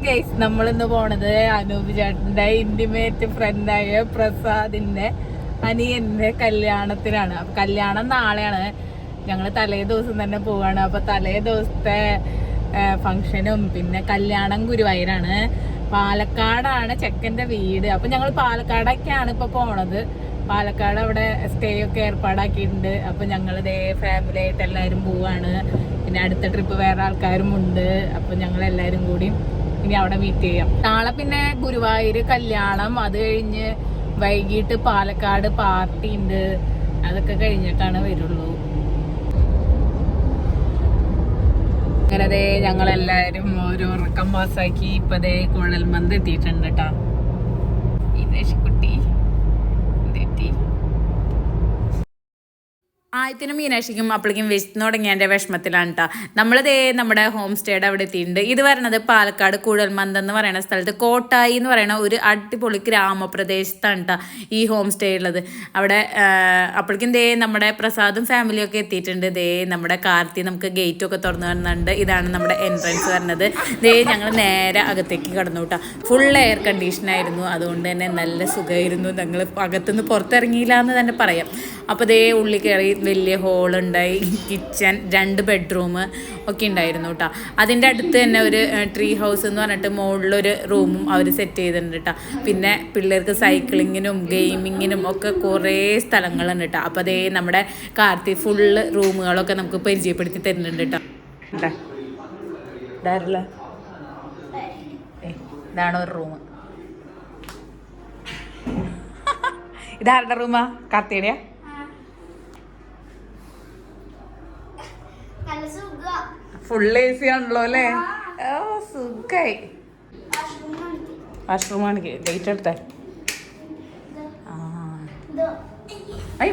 Guys നമ്മളിന്ന് പോണത് അനൂപ് ചേട്ടന്റെ ഇന്റിമേറ്റ് ഫ്രണ്ടായ പ്രസാദിന്റെ അനിയന്റെ കല്യാണത്തിനാണ്. അപ്പൊ കല്യാണം നാളെയാണ്. ഞങ്ങള് തലേ ദിവസം തന്നെ പോവാണ്. അപ്പൊ തലേ ദിവസത്തെ ഫംഗ്ഷനും പിന്നെ കല്യാണം ഗുരുവായൂരാണ്. പാലക്കാടാണ് ചെക്കന്റെ വീട്. അപ്പൊ ഞങ്ങൾ പാലക്കാടൊക്കെയാണ് ഇപ്പൊ പോണത്. പാലക്കാട് അവിടെ സ്റ്റേ ഒക്കെ ഏർപ്പാടാക്കിയിട്ടുണ്ട്. അപ്പൊ ഞങ്ങൾ ഇതേ ഫാമിലി ആയിട്ട് എല്ലാവരും പോവാണ്. പിന്നെ അടുത്ത ട്രിപ്പ് വേറെ ആൾക്കാരും ഉണ്ട്. അപ്പൊ ഞങ്ങൾ എല്ലാവരും കൂടി ഇനി അവിടെ മീറ്റ് ചെയ്യാം. നാളെ പിന്നെ ഗുരുവായൂർ കല്യാണം, അത് കഴിഞ്ഞ് വൈകിട്ട് പാലക്കാട് പാർട്ടി ഉണ്ട്. അതൊക്കെ കഴിഞ്ഞിട്ടാണ് വരുള്ളൂ. അങ്ങനെ ദേ ഞങ്ങളെല്ലാരും ഒരു ഉറക്കം പാസ്സാക്കി ഇപ്പൊ ദേ കുഴൽമന്ത് എത്തിയിട്ടുണ്ട് കേട്ടാ. കുട്ടി ആയത്തിനും മീനാക്ഷിക്കും അപ്പോഴേക്കും വിശന്ന് തുടങ്ങിയതിൻ്റെ വിഷമത്തിലാണ് കേട്ടോ. നമ്മളിതേ നമ്മുടെ ഹോം സ്റ്റേയുടെ അവിടെ എത്തിയിട്ടുണ്ട്. ഇത് പറയണത് പാലക്കാട് കുഴൽമന്ത് എന്ന് പറയുന്ന സ്ഥലത്ത് കോട്ടായി എന്ന് പറയുന്ന ഒരു അടിപൊളി ഗ്രാമപ്രദേശത്താണ് കേട്ടോ ഈ ഹോം സ്റ്റേ ഉള്ളത്. അവിടെ അപ്പോഴേക്കും ദേ നമ്മുടെ പ്രസാദും ഫാമിലിയും ഒക്കെ എത്തിയിട്ടുണ്ട്. ദേ നമ്മുടെ കാർത്തി നമുക്ക് ഗേറ്റൊക്കെ തുറന്നു വരുന്നുണ്ട്. ഇതാണ് നമ്മുടെ എൻട്രൻസ് വരുന്നത്. ദേ ഞങ്ങൾ നേരെ അകത്തേക്ക് കടന്നു കേട്ടോ. ഫുൾ എയർ കണ്ടീഷനായിരുന്നു. അതുകൊണ്ട് തന്നെ നല്ല സുഖമായിരുന്നു. ഞങ്ങൾ അകത്തുനിന്ന് പുറത്തിറങ്ങിയില്ല എന്ന് തന്നെ പറയാം. അപ്പോൾ ദേ ഉള്ളിൽ കയറി വലിയ ഹോളുണ്ടായി, കിച്ചൺ, 2 ബെഡ്റൂം ഒക്കെ ഉണ്ടായിരുന്നു കേട്ടോ. അതിൻ്റെ അടുത്ത് തന്നെ ഒരു ട്രീ ഹൗസ് എന്ന് പറഞ്ഞിട്ട് മുകളിലൊരു റൂമും അവർ സെറ്റ് ചെയ്തിട്ടുണ്ട് കേട്ടോ. പിന്നെ പിള്ളേർക്ക് സൈക്ലിങ്ങിനും ഗെയിമിങ്ങിനും ഒക്കെ കുറേ സ്ഥലങ്ങളുണ്ട് കേട്ടോ. അപ്പോൾ അതേ നമ്മുടെ കാർത്തി ഫുള്ള് റൂമുകളൊക്കെ നമുക്ക് പരിചയപ്പെടുത്തി തരുന്നുണ്ട് കേട്ടോ. ഇതാണ് ഒരു റൂം. ഇതാരുടെ റൂമാ? കാർത്തിയുടെയാ? ഫുൾ AC ആണല്ലോ അല്ലേ? സുഖായി. വാഷ്റൂമാണ്. ലൈറ്റ് എടുത്തേ.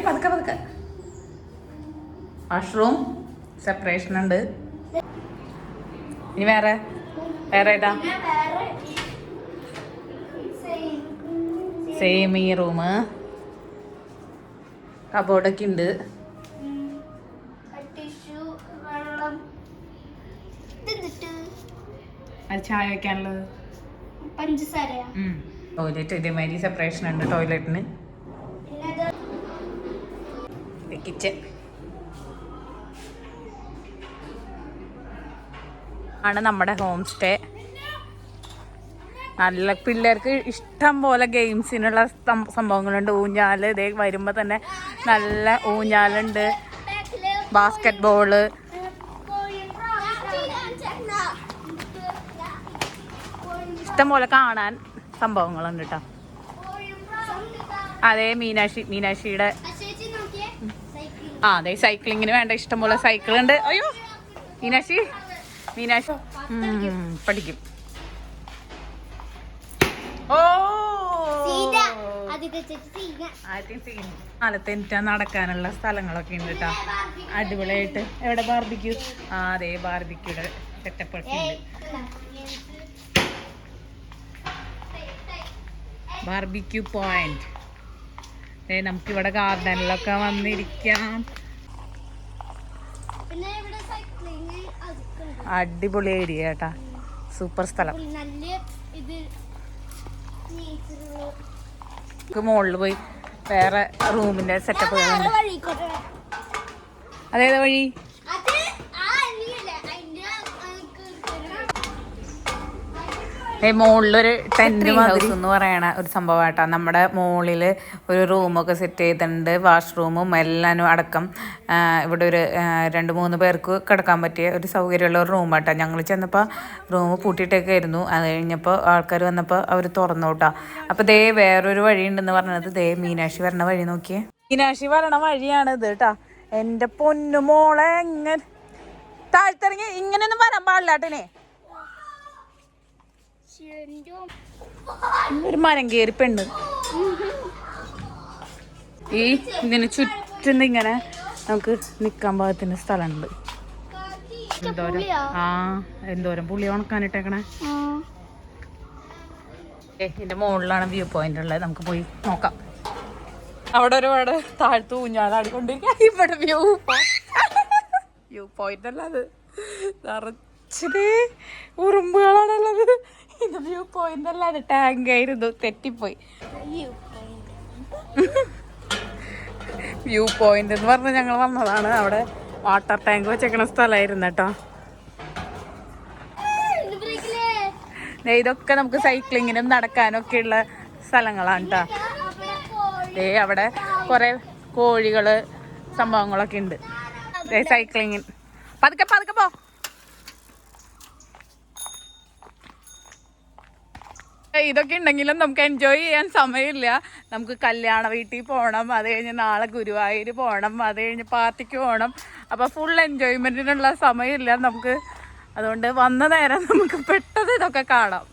പതുക്കെ വാഷ്റൂം സെപ്പറേഷൻ ഉണ്ട്. ഇനി വേറെ ഏതാ? സെയിം ഈ റൂം. കബോർഡൊക്കെ ഉണ്ട്. ചായ വെക്കാനുള്ളത് ടോയ്ലറ്റ് ഇതേമാതിരി സെപ്പറേഷൻ ഉണ്ട്. ടോയ്ലറ്റിന് കിച്ചൺ ആണ് നമ്മുടെ ഹോം സ്റ്റേ. നല്ല പിള്ളേർക്ക് ഇഷ്ടം പോലെ ഗെയിംസിനുള്ള സംഭവങ്ങളുണ്ട്. ഊഞ്ഞാല് ഇതേ വരുമ്പോൾ തന്നെ നല്ല ഊഞ്ഞാലുണ്ട്, ബാസ്കറ്റ് ബോള്, ഇഷ്ടം പോലെ കാണാൻ സംഭവങ്ങളുണ്ട് കേട്ടോ. അതേ മീനാക്ഷിയുടെ അതെ സൈക്ലിങ്ങിന് വേണ്ട ഇഷ്ടംപോലെ സൈക്കിളുണ്ട്. അയ്യോ മീനാക്ഷി പഠിക്കും. ഓ കാലത്തെനിറ്റാ നടക്കാനുള്ള സ്ഥലങ്ങളൊക്കെ ഉണ്ട് കേട്ടോ. അടിപൊളിയായിട്ട്. എവിടെ ബാർബിക്യൂ? അതെ ബാർബിക്യൂടെ സെറ്റപ്പ് ഒക്കെ ഉണ്ട്. Barbecue point. നമുക്കിവിടെ ഗാർഡനിലൊക്കെ വന്നിരിക്കാം. അടിപൊളി ഏരിയ കേട്ടാ. സൂപ്പർ സ്ഥലം. മുകളിൽ പോയി വേറെ റൂമിന്റെ സെറ്റപ്പുകളുണ്ട്. അതേതാ വഴി? മുകളിലൊരു ടെന്റ് ഹൗസ് എന്ന് പറയണ ഒരു സംഭവമായിട്ടാ. നമ്മുടെ മുകളിൽ ഒരു റൂമൊക്കെ സെറ്റ് ചെയ്തിട്ടുണ്ട്. വാഷ്റൂമും എല്ലാനും അടക്കം. ഇവിടെ ഒരു 2-3 പേർക്ക് കിടക്കാൻ പറ്റിയ ഒരു സൗകര്യമുള്ള ഒരു റൂമായിട്ടാണ്. ഞങ്ങൾ ചെന്നപ്പോൾ റൂം പൂട്ടിയിട്ടൊക്കെ ആയിരുന്നു. അത് കഴിഞ്ഞപ്പോൾ ആൾക്കാർ വന്നപ്പോൾ അവർ തുറന്നു കേട്ടോ. അപ്പോൾ ദേ വേറൊരു വഴി ഉണ്ടെന്ന് പറഞ്ഞത് ദേ മീനാക്ഷി വരണ വഴി നോക്കിയേ. മീനാക്ഷി വരണ വഴിയാണ് ഇത് കേട്ടാ. എൻ്റെ പൊന്നു മോളെ ഇങ്ങനെ താഴ്ത്തിറങ്ങി ഇങ്ങനെയൊന്നും വരാൻ പാടില്ലാട്ടനെ. ഒരു മരം കയറി പെണ്ണ്. ഈ ഇതിന് ചുറ്റും ഇങ്ങനെ നമുക്ക് നിക്കാൻ പാകത്തിന് സ്ഥലമുണ്ട്. എന്തോരം പുളി ഉണക്കാനിട്ടേക്കണേ. ഇതിന്റെ മുകളിലാണ് വ്യൂ പോയിന്റ് ഉള്ളത്. നമുക്ക് പോയി നോക്കാം. അവിടെ ഒരുപാട് താഴ്ത്തു ഊഞ്ഞാലാടിക്കൊണ്ടിരിക്കുക. ഇവിടെ വ്യൂ പോയിന്റ് അല്ല, അത് നിറച്ചത് ഉറുമ്പുകളാണുള്ളത്. ഇത് വ്യൂ പോയിന്റ് അല്ലാതെ ടാങ്ക് ആയിരുന്നു, തെറ്റിപ്പോയി. വ്യൂ പോയിന്റ് എന്ന് പറഞ്ഞ് ഞങ്ങൾ വന്നതാണ്. അവിടെ വാട്ടർ ടാങ്ക് വെച്ചേക്കണ സ്ഥലമായിരുന്നു കേട്ടോ. ഇതൊക്കെ നമുക്ക് സൈക്ലിങ്ങിനും നടക്കാനും ഒക്കെ ഉള്ള സ്ഥലങ്ങളാണ് കേട്ടോ. അവിടെ കുറെ കോഴികള് സംഭവങ്ങളൊക്കെ ഉണ്ട്. സൈക്ലിങ്ങിന് പതുക്കെ പതുക്കെ പോ. ഇതൊക്കെ ഉണ്ടെങ്കിലും നമുക്ക് എൻജോയ് ചെയ്യാൻ സമയമില്ല. നമുക്ക് കല്യാണ വീട്ടിൽ പോകണം, അത് കഴിഞ്ഞ് നാളെ ഗുരുവായൂർ പോകണം, അത് കഴിഞ്ഞ് പാർട്ടിക്ക് പോകണം. അപ്പോൾ ഫുൾ എൻജോയ്മെൻറ്റിനുള്ള സമയമില്ല നമുക്ക്. അതുകൊണ്ട് വന്ന നേരം നമുക്ക് പെട്ടെന്ന് ഇതൊക്കെ കാണാം.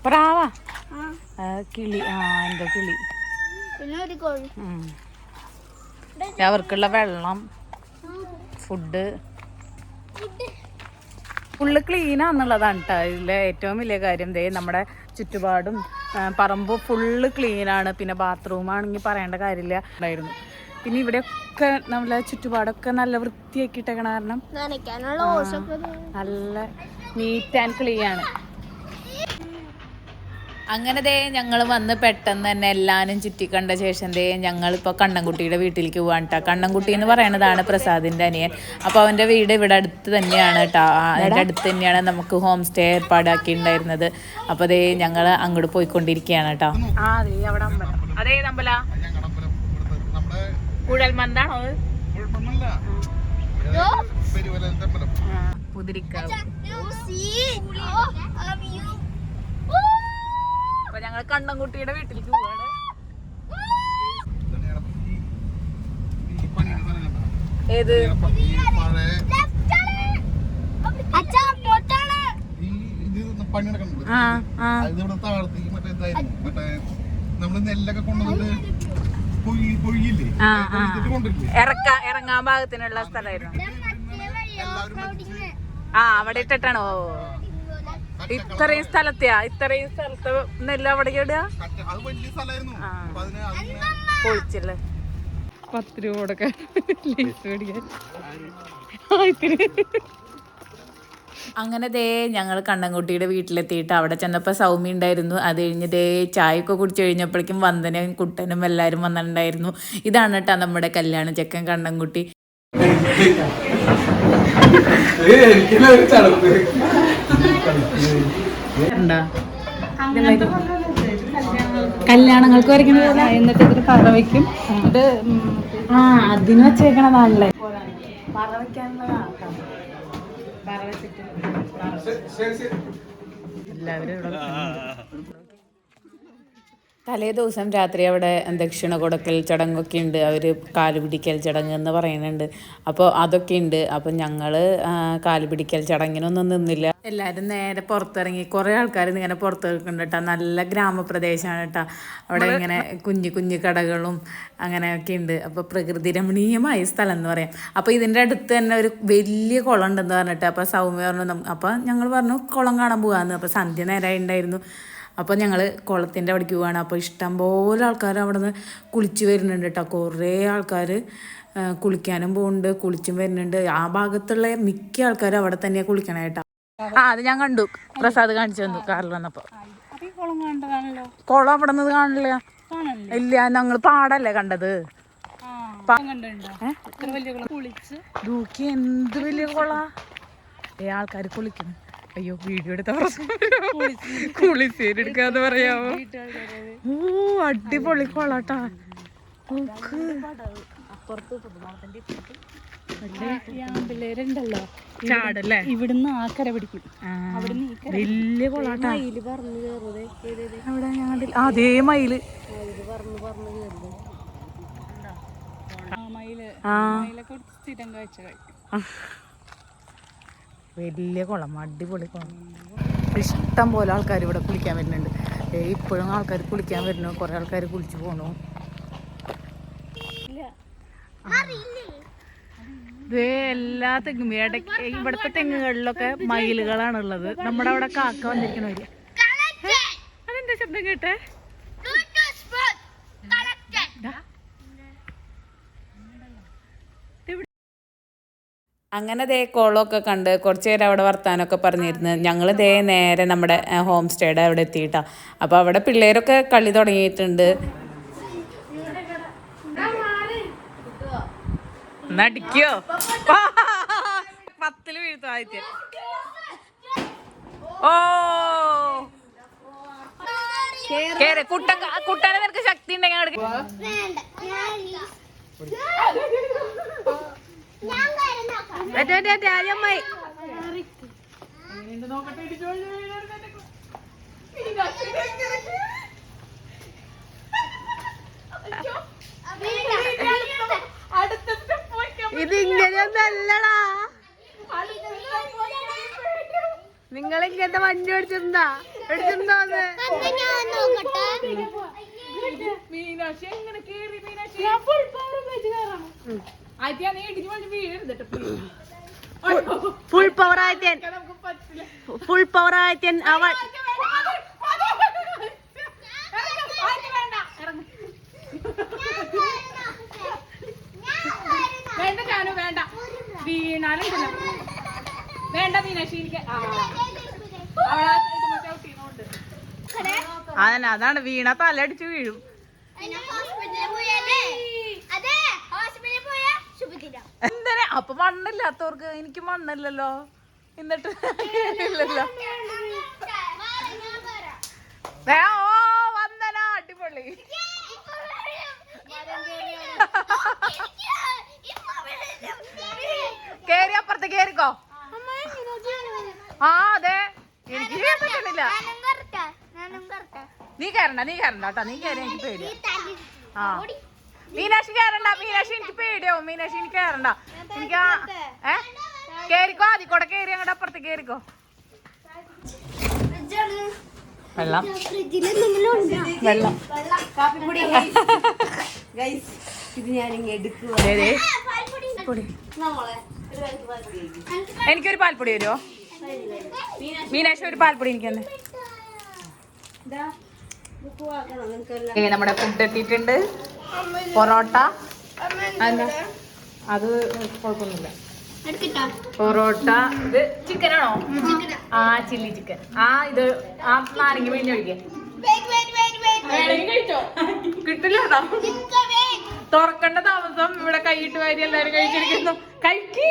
പ്രാവാ, കിളി, എന്തോ കിളി. അവർക്കുള്ള വെള്ളം, ഫുഡ് ഫുള്ള് ക്ലീനാന്നുള്ളതാണ് കേട്ടോ ഇതിലെ ഏറ്റവും വലിയ കാര്യം. നമ്മുടെ ചുറ്റുപാടും പറമ്പ് ഫുള്ള് ക്ലീനാണ്. പിന്നെ ബാത്റൂം ആണെങ്കിൽ പറയേണ്ട കാര്യമില്ല ഉണ്ടായിരുന്നു. പിന്നെ ഇവിടെയൊക്കെ നമ്മളെ ചുറ്റുപാടൊക്കെ നല്ല വൃത്തിയാക്കിയിട്ടേക്കണ കാരണം നല്ല നീറ്റ് ആൻഡ് ക്ലീൻ ആണ്. അങ്ങനെ ഞങ്ങൾ വന്ന് പെട്ടെന്ന് തന്നെ എല്ലാവരും ചുറ്റിക്കണ്ട ശേഷം ഞങ്ങളിപ്പോൾ കണ്ണൻകുട്ടിയുടെ വീട്ടിലേക്ക് പോകാൻ കേട്ടോ. കണ്ണൻകുട്ടി എന്ന് പറയണതാണ് പ്രസാദിൻ്റെ അനിയൻ. അപ്പോൾ അവൻ്റെ വീട് ഇവിടെ അടുത്ത് തന്നെയാണ് കേട്ടോ. അതിൻ്റെ അടുത്ത് തന്നെയാണ് നമുക്ക് ഹോം സ്റ്റേ ഏർപ്പാടാക്കി ഉണ്ടായിരുന്നത്. അപ്പോൾ ഞങ്ങൾ അങ്ങോട്ട് പോയിക്കൊണ്ടിരിക്കുകയാണ് കേട്ടോ. അതേ അമ്പല കുഴൽമന്താണോ പുതിരിക്കാവ്. അപ്പൊ ഞങ്ങൾ കണ്ണൻകുട്ടിയുടെ വീട്ടിലേക്ക് പോവാണ്. ഏത് ഇറങ്ങാൻ ഭാഗത്തിനുള്ള സ്ഥലമായിരുന്നു. അവിടെ ഇട്ടിട്ടാണോ ഇത്രയും സ്ഥലത്ത് നെല്ല് അവിടെ ഇടുക? പൊളിച്ചല്ലേ 10 രൂപ കൊടുക്കാൻ. അങ്ങനെ ഞങ്ങൾ കണ്ണൻകുട്ടിയുടെ വീട്ടിലെത്തിയിട്ട് അവിടെ ചെന്നപ്പോൾ സൗമ്യ ഉണ്ടായിരുന്നു. അത് കഴിഞ്ഞ് ചായയൊക്കെ കുടിച്ചു കഴിഞ്ഞപ്പോഴേക്കും വന്ദനയും കുട്ടനും എല്ലാവരും വന്നിട്ടുണ്ടായിരുന്നു. ഇതാണ് കേട്ടോ നമ്മുടെ കല്യാണ ചെക്കൻ കണ്ണൻകുട്ടി. കല്യാണങ്ങൾക്ക് വരയ്ക്കണ എന്നിട്ട് ഇതിന് പറ വയ്ക്കും. എന്നിട്ട് അതിന് വെച്ചേക്കണതാണല്ലേ പറ വയ്ക്കാനുള്ളതാണ്. പറ വെച്ചിട്ട് എല്ലാവരും ഇവിടെ തലേ ദിവസം രാത്രി അവിടെ ദക്ഷിണ കൊടുക്കൽ ചടങ്ങൊക്കെ ഉണ്ട്. അവർ കാല് പിടിക്കൽ ചടങ്ങ് എന്ന് പറയുന്നുണ്ട്. അപ്പോൾ അതൊക്കെ ഉണ്ട്. അപ്പം ഞങ്ങൾ കാല് പിടിക്കൽ ചടങ്ങിനൊന്നും നിന്നില്ല. എല്ലാവരും നേരെ പുറത്തിറങ്ങി. കുറേ ആൾക്കാർ ഇങ്ങനെ പുറത്തിറക്കുന്നുണ്ട് കേട്ടോ. നല്ല ഗ്രാമപ്രദേശമാണ് കേട്ടോ. അവിടെ ഇങ്ങനെ കുഞ്ഞു കുഞ്ഞു കടകളും അങ്ങനെയൊക്കെ ഉണ്ട്. അപ്പോൾ പ്രകൃതി രമണീയമായ സ്ഥലം എന്ന് പറയാം. അപ്പോൾ ഇതിൻ്റെ അടുത്ത് തന്നെ ഒരു വലിയ കുളം ഉണ്ടെന്ന് പറഞ്ഞിട്ട് അപ്പോൾ സൗമ്യ പറഞ്ഞു. അപ്പോൾ ഞങ്ങൾ പറഞ്ഞു കുളം കാണാൻ പോകാമെന്ന്. അപ്പോൾ സന്ധ്യ നേരമായി ഉണ്ടായിരുന്നു. അപ്പോൾ ഞങ്ങൾ കുളത്തിൻ്റെ അവിടേക്ക് പോവുകയാണ്. അപ്പോൾ ഇഷ്ടംപോലെ ആൾക്കാർ അവിടെ നിന്ന് കുളിച്ച് വരുന്നുണ്ട് കേട്ടോ. കുറേ ആൾക്കാർ കുളിക്കാനും പോകുന്നുണ്ട്, കുളിച്ചും വരുന്നുണ്ട്. ആ ഭാഗത്തുള്ള മിക്ക ആൾക്കാരും അവിടെ തന്നെയാണ് കുളിക്കണേ കേട്ടോ. അത് ഞാൻ കണ്ടു, പ്രസാദ് കാണിച്ചു തന്നു കാറിൽ വന്നപ്പോൾ. കുളം അവിടെ നിന്ന് കാണില്ല. ഇല്ല, ഞങ്ങൾ പാടല്ലേ കണ്ടത്. എന്ത് വലിയ കുള. ആൾക്കാർ കുളിക്കുന്നു. അയ്യോ വീഡിയോ എടുത്ത കുളിസേരെടുക്കാന്ന് പറയാമോ? അടിപൊളി കൊളാട്ടാ. ചാടല്ലേ ഇവിടുന്ന് ആക്കര പിടിക്കും. വലിയ കൊളാട്ടാ. അതേ മയില് സ്ഥിരം കാഴ്ച കഴിക്കും. വലിയ കുളം, അടിപൊളി കുളം. ഇഷ്ടം പോലെ ആൾക്കാർ ഇവിടെ കുളിക്കാൻ വരുന്നുണ്ട്. ഇപ്പോഴും ആൾക്കാർ കുളിക്കാൻ വരുന്നു. കുറേ ആൾക്കാർ കുളിച്ചു പോണു. എല്ലാ തെങ്ങും ഇവിടുത്തെ തെങ്ങുകളിലൊക്കെ മയിലുകളാണുള്ളത്. നമ്മുടെ അവിടെ കാക്ക വന്നിരിക്കണവര്. അതെന്താ ശബ്ദം കേട്ടെ? അങ്ങനെ ദേ കുളമൊക്കെ കണ്ട് കുറച്ച് നേരം അവിടെ വർത്താനമൊക്കെ പറഞ്ഞിരുന്നു. ഞങ്ങൾ ദേ നേരെ നമ്മുടെ ഹോം സ്റ്റേയുടെ അവിടെ എത്തിയിട്ടാ. അപ്പോൾ അവിടെ പിള്ളേരൊക്കെ കളി തുടങ്ങിയിട്ടുണ്ട്. നടിക്കോ 10 വീഴ്ത്തു ആദ്യത്തെ. ഓ കേറ് കുട്ടനെ നിനക്ക് ശക്തി ഉണ്ടെങ്കിൽ ഇതിങ്ങനെയൊന്നല്ലടാ. നിങ്ങളിങ്ങനത്തെ വണ്ടി എടുത്തിരുന്നാ എടുത്തിരുന്നോന്ന് മീനാക്ഷി എങ്ങനെ കേറി? മീനാക്ഷി ഫുൾ പവർ ആയിട്ടൻ ഫുൾ പവർ ആയിട്ടൻ അവൾ വേണ്ട ഞാനോ വേണ്ട വീണാലും വേണ്ട മീനാക്ഷി എനിക്ക് അതന്നെ അതാണ് വീണ തലടിച്ച് വീഴും. എന്തിനാ അപ്പൊ മണ്ണില്ലാത്തവർക്ക് എനിക്ക് മണ്ണില്ലല്ലോ എന്നിട്ട് ഇല്ലല്ലോ. ഓ വന്നനാ അടിപൊളി. കേറി അപ്പുറത്ത് കേറിക്കോ. ആ അതെ എനിക്ക് പറ്റുന്നില്ല. നീ കയറണ്ട കേട്ടോ. നീ കയറി എനിക്ക് പേടിയാ. ആ മീനാക്ഷി കയറണ്ട. മീനാക്ഷി എനിക്ക് പേടിയാവും. മീനാക്ഷി എനിക്ക് കയറണ്ട. എനിക്ക് കേറിക്കോ. ആദ്യം കൂടെ കേറി അങ്ങോട്ട് അപ്പുറത്ത് കേറിക്കോ. വെള്ളം വെള്ളം എനിക്കൊരു പാൽപ്പൊടി വരുമോ? മീനാക്ഷി ഒരു പാൽപ്പൊടി എനിക്ക് തന്നെ. നമ്മുടെ ഫുഡ് എത്തിയിട്ടുണ്ട്. പൊറോട്ട അത് കുഴപ്പമൊന്നുമില്ല. പൊറോട്ട ഇത് ചിക്കനാണോ? ആ ചില്ലി ചിക്കൻ. ആ ഇത് ആ നാരങ്ങ പിഴിഞ്ഞ് ഒഴിക്കാൻ കിട്ടില്ല. തുറക്കേണ്ട താമസം ഇവിടെ കൈയിട്ട് വാരി എല്ലാരും കഴിച്ചിരിക്കുന്നു. കഴിക്ക്.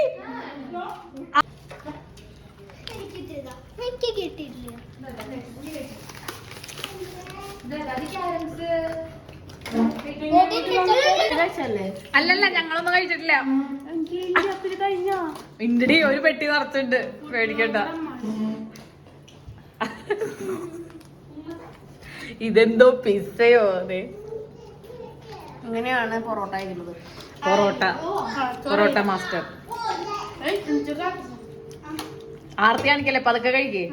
അല്ലല്ല ഞങ്ങളൊന്നും കഴിച്ചിട്ടില്ല. ഇണ്ടടി ഒരു പെട്ടി നിറച്ചുണ്ട്. പേടിക്കണ്ട. ഇതെന്തോ പിസ്സയോ? അതെ അങ്ങനെയാണ് പൊറോട്ട ആയിരുന്നത്. പൊറോട്ട മാസ്റ്റർ. ആർത്തി കാണിക്കല്ലേ പതുക്കെ കഴിക്കേ.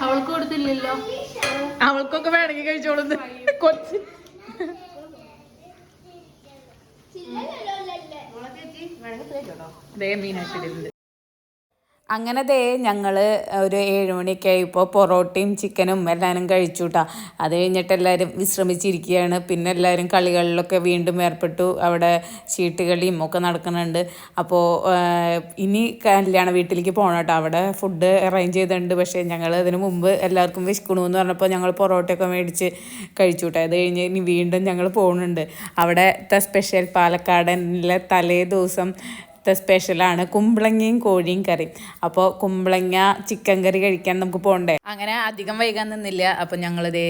അവൾക്ക് കൊടുത്തില്ലല്ലോ. അവൾക്കൊക്കെ വേണമെങ്കിൽ കഴിച്ചോളുന്നു കൊച്ച്. മീനാശിരുണ്ട്. അങ്ങനെ ദേ ഞങ്ങൾ ഒരു 7 മണിയൊക്കെ ആയപ്പോൾ പൊറോട്ടയും ചിക്കനും എല്ലാവരും കഴിച്ചുട്ടാ. അത് കഴിഞ്ഞിട്ട് എല്ലാവരും വിശ്രമിച്ചിരിക്കുകയാണ്. പിന്നെ എല്ലാവരും കളികളിലൊക്കെ വീണ്ടും ഏർപ്പെട്ടു. അവിടെ ചീട്ടുകളിയും ഒക്കെ നടക്കുന്നുണ്ട്. അപ്പോൾ ഇനി കല്യാണ വീട്ടിലേക്ക് പോകണം കേട്ടോ. അവിടെ ഫുഡ് അറേഞ്ച് ചെയ്തിട്ടുണ്ട്. പക്ഷേ ഞങ്ങൾ അതിന് മുമ്പ് എല്ലാവർക്കും വിശക്കണമെന്ന് പറഞ്ഞപ്പോൾ ഞങ്ങൾ പൊറോട്ടയൊക്കെ മേടിച്ച് കഴിച്ചുട്ടാ. അത് കഴിഞ്ഞ് ഇനി വീണ്ടും ഞങ്ങൾ പോകുന്നുണ്ട്. അവിടുത്തെ സ്പെഷ്യൽ പാലക്കാടിലെ തലേ ദിവസം സ്പെഷ്യലാണ് കുമ്പളങ്ങയും കോഴിയും കറിയും. അപ്പോൾ കുമ്പളങ്ങ ചിക്കൻ കറി കഴിക്കാൻ നമുക്ക് പോകണ്ടേ. അങ്ങനെ അധികം വൈകാൻ നിന്നില്ല. അപ്പോൾ ഞങ്ങളിതേ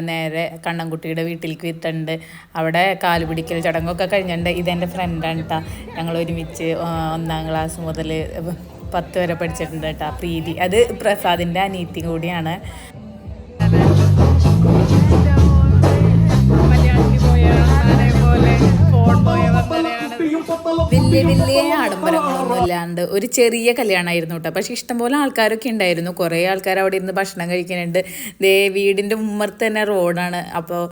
നേരെ കണ്ണൻകുട്ടിയുടെ വീട്ടിലേക്ക് എത്തുന്നുണ്ട്. അവിടെ കാലുപിടിക്കൽ ചടങ്ങൊക്കെ കഴിഞ്ഞിട്ടുണ്ട്. ഇതെൻ്റെ ഫ്രണ്ടാണ് കേട്ടോ. ഞങ്ങൾ ഒരുമിച്ച് 1ാം ക്ലാസ് മുതൽ 10 വരെ പഠിച്ചിട്ടുണ്ട് കേട്ടോ. പ്രീതി അത് പ്രസാദിൻ്റെ അനിയത്തി കൂടിയാണ്. വലിയ ആഡംബരങ്ങളൊന്നും ഇല്ലാണ്ട് ഒരു ചെറിയ കല്യാണമായിരുന്നു കേട്ടോ. പക്ഷെ ഇഷ്ടംപോലെ ആൾക്കാരൊക്കെ ഉണ്ടായിരുന്നു. കുറേ ആൾക്കാർ അവിടെ ഇരുന്ന് ഭക്ഷണം കഴിക്കുന്നുണ്ട്. ദേ വീടിൻ്റെ ഉമ്മർത്ത് തന്നെ റോഡാണ്. അപ്പോൾ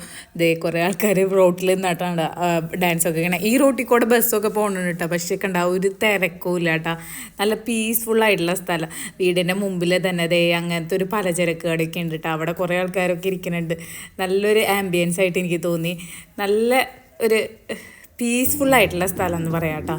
ദേ കുറേ ആൾക്കാർ റോട്ടിൽ നിന്നിട്ടാണ് ഡാൻസൊക്കെ ഇങ്ങനെ. ഈ റോട്ടിൽ കൂടെ ബസ്സൊക്കെ പോകുന്നുണ്ട് കേട്ടോ. പക്ഷേ കണ്ട ഒരു തിരക്കും ഇല്ല കേട്ടോ. നല്ല പീസ്ഫുള്ളായിട്ടുള്ള സ്ഥലം. വീടിൻ്റെ മുമ്പിൽ തന്നെ ദേ അങ്ങനത്തെ ഒരു പലചരക്ക് കടയൊക്കെ ഉണ്ട് കേട്ടോ. അവിടെ കുറേ ആൾക്കാരൊക്കെ ഇരിക്കുന്നുണ്ട്. നല്ലൊരു ആംബിയൻസ് ആയിട്ട് എനിക്ക് തോന്നി. നല്ല ഒരു പീസ്ഫുള്ളായിട്ടുള്ള സ്ഥലം എന്ന് പറയാം കേട്ടോ.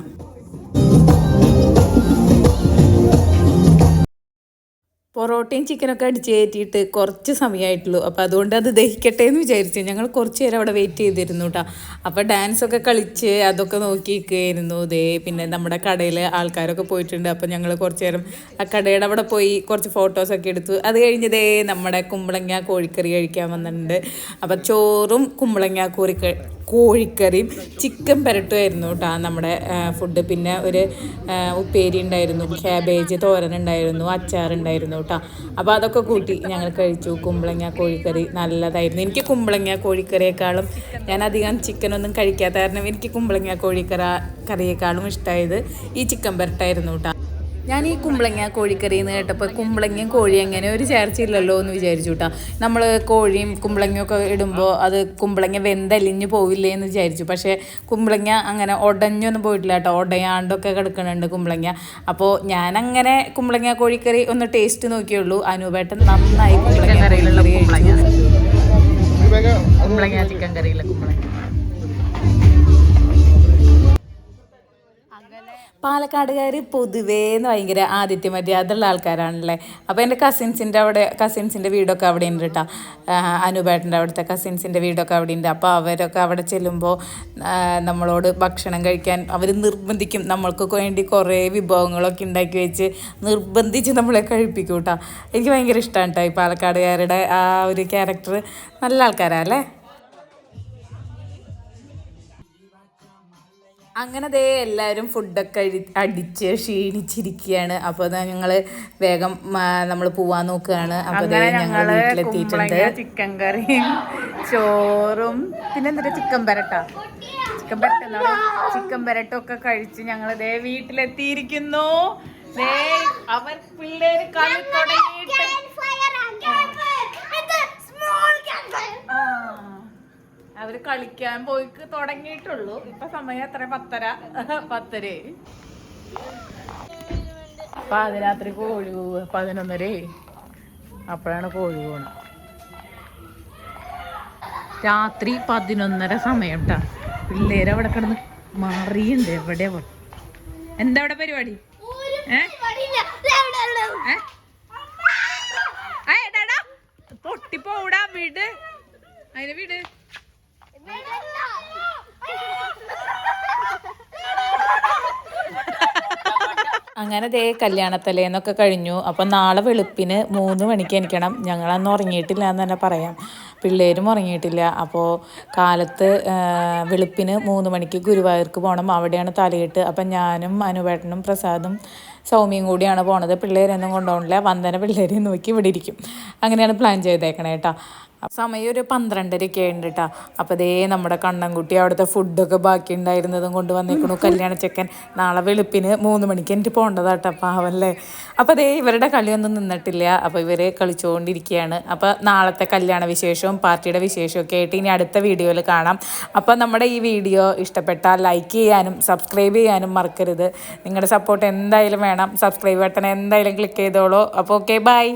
പൊറോട്ടയും ചിക്കനൊക്കെ അടിച്ച് കയറ്റിയിട്ട് കുറച്ച് സമയമായിട്ടുള്ളൂ. അപ്പോൾ അതുകൊണ്ട് അത് ദഹിക്കട്ടെ എന്ന് വിചാരിച്ചു. ഞങ്ങൾ കുറച്ച് നേരം അവിടെ വെയിറ്റ് ചെയ്തിരുന്നു കേട്ടോ. അപ്പോൾ ഡാൻസൊക്കെ കളിച്ച് അതൊക്കെ നോക്കിയിരിക്കുകയായിരുന്നു. പിന്നെ നമ്മുടെ കടയിൽ ആൾക്കാരൊക്കെ പോയിട്ടുണ്ട്. അപ്പോൾ ഞങ്ങൾ കുറച്ച് നേരം ആ കടയുടെ അവിടെ പോയി കുറച്ച് ഫോട്ടോസൊക്കെ എടുത്തു. അത് കഴിഞ്ഞ് നമ്മുടെ കുമ്പളങ്ങ കോഴിക്കറി കഴിക്കാൻ വന്നിട്ടുണ്ട്. അപ്പോൾ ചോറും കുമ്പളങ്ങ കോഴിക്കറിയും ചിക്കൻ പെരട്ടുമായിരുന്നു കേട്ടോ നമ്മുടെ ഫുഡ്. പിന്നെ ഒരു ഉപ്പേരി ഉണ്ടായിരുന്നു, ക്യാബേജ് തോരനുണ്ടായിരുന്നു, അച്ചാറുണ്ടായിരുന്നു കേട്ടോ. അപ്പോൾ അതൊക്കെ കൂട്ടി ഞങ്ങൾ കഴിച്ചു. കുമ്പളങ്ങ കോഴിക്കറി നല്ലതായിരുന്നു. എനിക്ക് കുമ്പളങ്ങ കോഴിക്കറിയേക്കാളും, ഞാൻ അധികം ചിക്കനൊന്നും കഴിക്കാത്ത കാരണം എനിക്ക് കുമ്പളങ്ങ കറിയേക്കാളും ഇഷ്ടമായത് ഈ ചിക്കൻ പെരട്ടായിരുന്നു കേട്ടോ. ഞാൻ ഈ കുമ്പളങ്ങ കോഴിക്കറി എന്ന് കേട്ടപ്പോൾ കുമ്പളങ്ങയും കോഴി അങ്ങനെ ഒരു ചേർച്ചയില്ലല്ലോ എന്ന് വിചാരിച്ചു കേട്ടോ. നമ്മൾ കോഴിയും കുമ്പളങ്ങയൊക്കെ ഇടുമ്പോൾ അത് കുമ്പളങ്ങ വെന്തലിഞ്ഞ് പോവില്ലേ എന്ന് വിചാരിച്ചു. പക്ഷേ കുമ്പളങ്ങ അങ്ങനെ ഉടഞ്ഞൊന്നും പോയിട്ടില്ല കേട്ടോ. ഉടയാണ്ടൊക്കെ കിടക്കുന്നുണ്ട് കുമ്പളങ്ങ. അപ്പോൾ ഞാനങ്ങനെ കുമ്പളങ്ങ കോഴിക്കറി ഒന്ന് ടേസ്റ്റ് നോക്കിയുള്ളൂ. അനൂപേട്ടൻ നന്നായി കുമ്പളങ്ങ കറിയിലുള്ള കുമ്പളങ്ങ ചിക്കൻ കറിയിലെ കുമ്പളങ്ങ. പാലക്കാടുകാർ പൊതുവേ ഭയങ്കര ആതിഥ്യമര്യാദയുള്ള ആൾക്കാരാണല്ലേ. അപ്പോൾ എൻ്റെ കസിൻസിൻ്റെ വീടൊക്കെ അവിടെ ഉണ്ട് കേട്ടോ. അനൂപേട്ടൻ്റെ അവിടുത്തെ കസിൻസിൻ്റെ വീടൊക്കെ അവിടെ ഉണ്ട്. അപ്പോൾ അവരൊക്കെ അവിടെ ചെല്ലുമ്പോൾ നമ്മളോട് ഭക്ഷണം കഴിക്കാൻ അവർ നിർബന്ധിക്കും. നമ്മൾക്ക് വേണ്ടി കുറേ വിഭവങ്ങളൊക്കെ ഉണ്ടാക്കി വെച്ച് നിർബന്ധിച്ച് നമ്മളെ കഴിപ്പിക്കും കേട്ടോ. എനിക്ക് ഭയങ്കര ഇഷ്ടമാണ് കേട്ടോ ഈ പാലക്കാടുകാരുടെ ആ ഒരു ക്യാരക്ടർ. നല്ല ആൾക്കാരല്ലേ. അങ്ങനെ എല്ലാവരും ഫുഡൊക്കെ അടിച്ച് ക്ഷീണിച്ചിരിക്കുകയാണ്. അപ്പോൾ ഞങ്ങൾ വേഗം നമ്മൾ പോവാൻ നോക്കുകയാണ്. അപ്പോൾ ഞങ്ങൾ വീട്ടിലെത്തിയിട്ടുണ്ട്. ചിക്കൻ കറിയും ചോറും പിന്നെ എന്നിട്ട് ചിക്കൻ പെരട്ടൊക്കെ കഴിച്ച് ഞങ്ങൾ വീട്ടിലെത്തിയിരിക്കുന്നു. അവർ പിള്ളേര് കളി തുടങ്ങിയിട്ട് അവര് കളിക്കാൻ പോയി തുടങ്ങിയിട്ടുള്ളൂ. ഇപ്പൊ സമയം എത്ര? 10:30. പാതിരാത്രി കോഴി പോവുക 11:30. അപ്പോഴാണ് കോഴി പോണത്. രാത്രി 11:30 സമയം കേട്ടാ. പിള്ളേര് അവിടെ കിടന്ന് മറിയുണ്ട്. എവിടെ എന്താ അവിടെ പരിപാടി? പൊട്ടിപ്പോടാ വീട്. അതിന് വീട് അങ്ങനെ കല്യാണത്തലേന്നൊക്കെ കഴിഞ്ഞു. അപ്പം നാളെ വെളുപ്പിന് 3 മണിക്ക് എണീക്കണം. ഞങ്ങളന്ന് ഉറങ്ങിയിട്ടില്ല എന്ന് തന്നെ പറയാം. പിള്ളേരും ഉറങ്ങിയിട്ടില്ല. അപ്പോൾ കാലത്ത് വെളുപ്പിന് 3 മണിക്ക് ഗുരുവായൂർക്ക് പോകണം. അവിടെയാണ് തലയിട്ട്. അപ്പം ഞാനും അനുവേട്ടനും പ്രസാദും സൗമ്യയും കൂടിയാണ് പോണത്. പിള്ളേരൊന്നും കൊണ്ടുപോകണില്ല. വന്ദന പിള്ളേരെ നോക്കി ഇവിടെ ഇരിക്കും. അങ്ങനെയാണ് പ്ലാൻ ചെയ്തേക്കണേ കേട്ടോ. സമയം ഒരു 12:30 ഉണ്ട് കേട്ടോ. അപ്പോൾ നമ്മുടെ കണ്ണൻകുട്ടി അവിടുത്തെ ഫുഡൊക്കെ ബാക്കി ഉണ്ടായിരുന്നതും കൊണ്ട് വന്നേക്കണു. കല്യാണച്ചക്കൻ നാളെ വെളുപ്പിന് 3 മണിക്ക് എനിക്ക് പോകേണ്ടതാട്ടോ. പാവല്ലേ. അപ്പോൾ ഇവരുടെ കളിയൊന്നും നിന്നിട്ടില്ല. അപ്പോൾ ഇവർ കളിച്ചുകൊണ്ടിരിക്കുകയാണ്. അപ്പോൾ നാളത്തെ കല്യാണ വിശേഷവും പാർട്ടിയുടെ വിശേഷമൊക്കെ ആയിട്ട് ഇനി അടുത്ത വീഡിയോയിൽ കാണാം. അപ്പോൾ നമ്മുടെ ഈ വീഡിയോ ഇഷ്ടപ്പെട്ടാൽ ലൈക്ക് ചെയ്യാനും സബ്സ്ക്രൈബ് ചെയ്യാനും മറക്കരുത്. നിങ്ങളുടെ സപ്പോർട്ട് എന്തായാലും വേണം. സബ്സ്ക്രൈബ് ബട്ടൺ എന്തായാലും ക്ലിക്ക് ചെയ്തോളൂ. അപ്പോൾ ഓക്കെ, ബൈ.